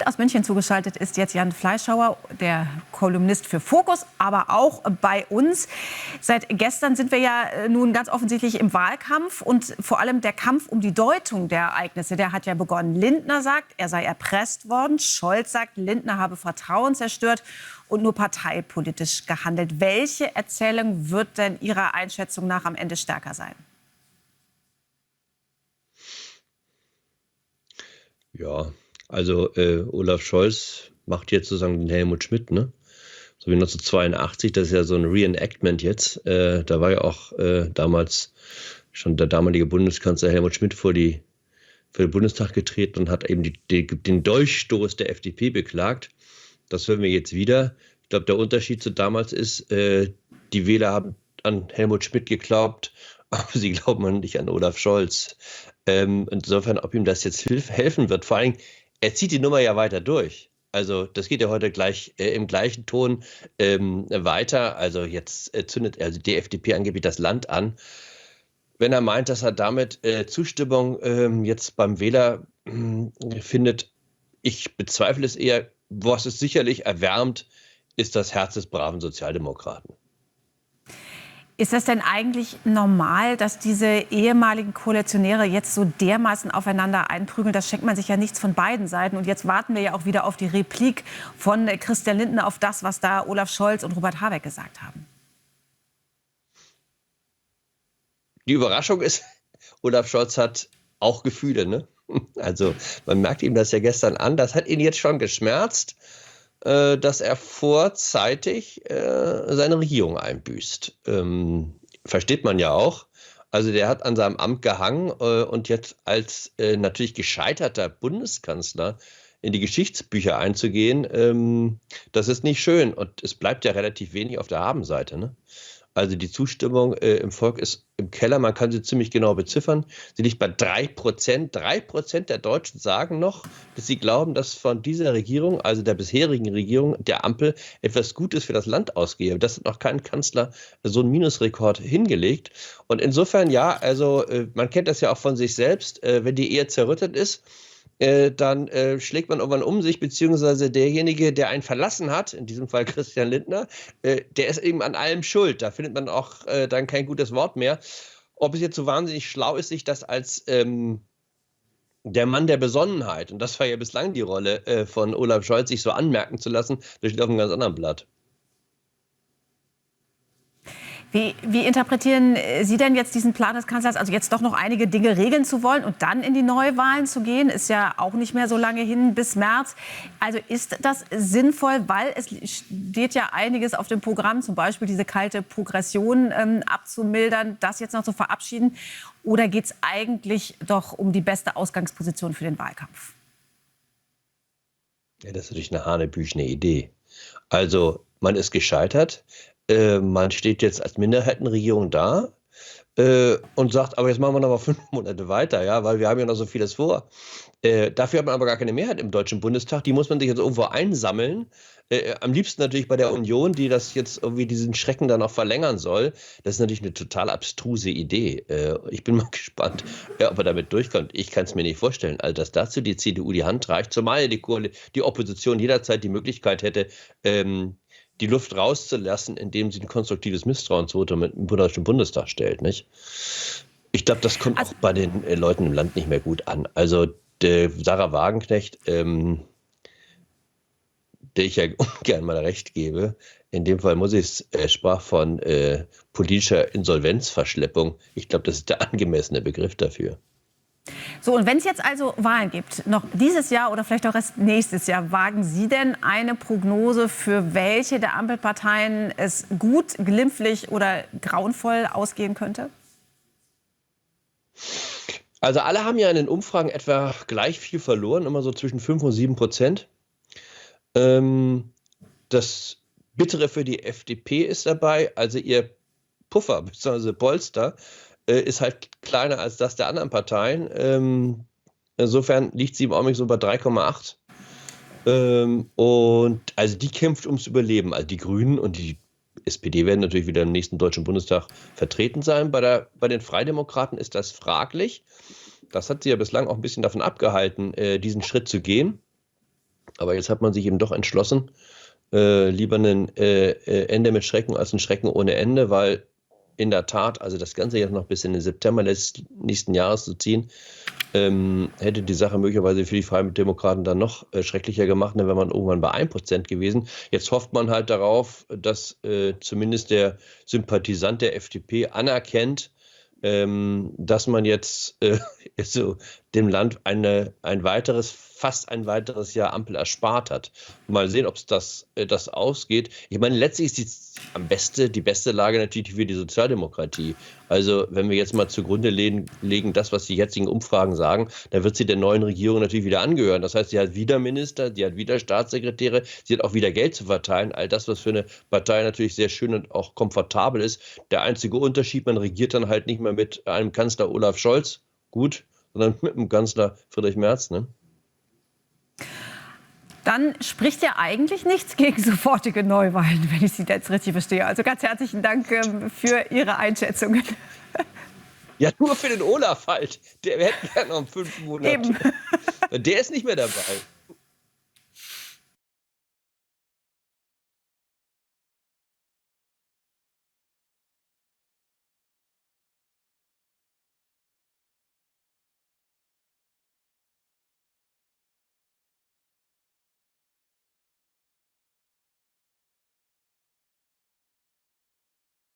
Und aus München zugeschaltet ist jetzt Jan Fleischhauer, der Kolumnist für Focus, aber auch bei uns. Seit gestern sind wir ja nun ganz offensichtlich im Wahlkampf und vor allem der Kampf um die Deutung der Ereignisse, der hat ja begonnen. Lindner sagt, er sei erpresst worden. Scholz sagt, Lindner habe Vertrauen zerstört und nur parteipolitisch gehandelt. Welche Erzählung wird denn Ihrer Einschätzung nach am Ende stärker sein? Ja, also Olaf Scholz macht jetzt sozusagen den Helmut Schmidt, ne? So wie 1982, das ist ja so ein Reenactment jetzt. Da war ja auch damals schon der damalige Bundeskanzler Helmut Schmidt vor den Bundestag getreten und hat eben den Dolchstoß der FDP beklagt. Das hören wir jetzt wieder. Ich glaube, der Unterschied zu damals ist, die Wähler haben an Helmut Schmidt geglaubt, aber sie glauben nicht an Olaf Scholz. Insofern, ob ihm das jetzt helfen wird, vor allem, er zieht die Nummer ja weiter durch. Also das geht ja heute gleich im gleichen Ton weiter. Also jetzt zündet also die FDP angeblich das Land an. Wenn er meint, dass er damit Zustimmung jetzt beim Wähler findet, ich bezweifle es eher. Was es sicherlich erwärmt, ist das Herz des braven Sozialdemokraten. Ist das denn eigentlich normal, dass diese ehemaligen Koalitionäre jetzt so dermaßen aufeinander einprügeln? Das schenkt man sich ja nichts von beiden Seiten. Und jetzt warten wir ja auch wieder auf die Replik von Christian Lindner auf das, was da Olaf Scholz und Robert Habeck gesagt haben. Die Überraschung ist, Olaf Scholz hat auch Gefühle, ne? Also man merkt ihm das ja gestern an. Das hat ihn jetzt schon geschmerzt, dass er vorzeitig seine Regierung einbüßt. Versteht man ja auch. Also der hat an seinem Amt gehangen und jetzt als natürlich gescheiterter Bundeskanzler in die Geschichtsbücher einzugehen, das ist nicht schön. Und es bleibt ja relativ wenig auf der Habenseite, ne? Also die Zustimmung im Volk ist im Keller, man kann sie ziemlich genau beziffern. Sie liegt bei 3%. 3% der Deutschen sagen noch, dass sie glauben, dass von dieser Regierung, also der bisherigen Regierung, der Ampel, etwas Gutes für das Land ausgehe. Das hat noch kein Kanzler so einen Minusrekord hingelegt. Und insofern, ja, also man kennt das ja auch von sich selbst, wenn die Ehe zerrüttet ist, dann schlägt man irgendwann um sich, beziehungsweise derjenige, der einen verlassen hat, in diesem Fall Christian Lindner, der ist eben an allem schuld. Da findet man auch dann kein gutes Wort mehr. Ob es jetzt so wahnsinnig schlau ist, sich das als der Mann der Besonnenheit, und das war ja bislang die Rolle von Olaf Scholz, sich so anmerken zu lassen, das steht auf einem ganz anderen Blatt. Wie interpretieren Sie denn jetzt diesen Plan des Kanzlers, also jetzt doch noch einige Dinge regeln zu wollen und dann in die Neuwahlen zu gehen? Ist ja auch nicht mehr so lange hin bis März. Also ist das sinnvoll, weil es steht ja einiges auf dem Programm, zum Beispiel diese kalte Progression abzumildern, das jetzt noch zu verabschieden? Oder geht es eigentlich doch um die beste Ausgangsposition für den Wahlkampf? Ja, das ist natürlich eine hanebüchene Idee. Also man ist gescheitert. Man steht jetzt als Minderheitenregierung da und sagt, aber jetzt machen wir noch mal 5 Monate weiter, ja, weil wir haben ja noch so vieles vor. Dafür hat man aber gar keine Mehrheit im Deutschen Bundestag. Die muss man sich jetzt irgendwo einsammeln. Am liebsten natürlich bei der Union, die das jetzt irgendwie diesen Schrecken dann noch verlängern soll. Das ist natürlich eine total abstruse Idee. Ich bin mal gespannt, ob er damit durchkommt. Ich kann es mir nicht vorstellen. Also, dass dazu die CDU die Hand reicht, zumal die Opposition jederzeit die Möglichkeit hätte, die Luft rauszulassen, indem sie ein konstruktives Misstrauensvotum im Deutschen Bundestag stellt, nicht? Ich glaube, das kommt auch bei den Leuten im Land nicht mehr gut an. Also Sarah Wagenknecht, der ich ja ungern mal recht gebe, in dem Fall muss ich es, sprach von politischer Insolvenzverschleppung. Ich glaube, das ist der angemessene Begriff dafür. So, und wenn es jetzt also Wahlen gibt, noch dieses Jahr oder vielleicht auch erst nächstes Jahr, wagen Sie denn eine Prognose, für welche der Ampelparteien es gut, glimpflich oder grauenvoll ausgehen könnte? Also alle haben ja in den Umfragen etwa gleich viel verloren, immer so zwischen 5 und 7%. Das Bittere für die FDP ist dabei, also ihr Puffer bzw. Polster ist halt kleiner als das der anderen Parteien. Insofern liegt sie im Augenblick so bei 3,8. Und also die kämpft ums Überleben. Also die Grünen und die SPD werden natürlich wieder im nächsten Deutschen Bundestag vertreten sein. Bei den Freidemokraten ist das fraglich. Das hat sie ja bislang auch ein bisschen davon abgehalten, diesen Schritt zu gehen. Aber jetzt hat man sich eben doch entschlossen, lieber ein Ende mit Schrecken als ein Schrecken ohne Ende, weil in der Tat, also das Ganze jetzt noch bis in den September nächsten Jahres zu ziehen, hätte die Sache möglicherweise für die Freien Demokraten dann noch schrecklicher gemacht, dann wäre man irgendwann bei 1% gewesen. Jetzt hofft man halt darauf, dass zumindest der Sympathisant der FDP anerkennt, dass man jetzt so dem Land fast ein weiteres Jahr Ampel erspart hat. Mal sehen, ob es das ausgeht. Ich meine, letztlich ist die beste Lage natürlich für die Sozialdemokratie. Also wenn wir jetzt mal zugrunde legen, das, was die jetzigen Umfragen sagen, dann wird sie der neuen Regierung natürlich wieder angehören. Das heißt, sie hat wieder Minister, sie hat wieder Staatssekretäre, sie hat auch wieder Geld zu verteilen. All das, was für eine Partei natürlich sehr schön und auch komfortabel ist. Der einzige Unterschied, man regiert dann halt nicht mehr mit einem Kanzler Olaf Scholz, gut, sondern mit dem Kanzler Friedrich Merz, ne? Dann spricht ja eigentlich nichts gegen sofortige Neuwahlen, wenn ich Sie jetzt richtig verstehe. Also ganz herzlichen Dank für Ihre Einschätzungen. Ja, nur für den Olaf halt. Der hätte ja noch 5 Monate. Eben. Der ist nicht mehr dabei.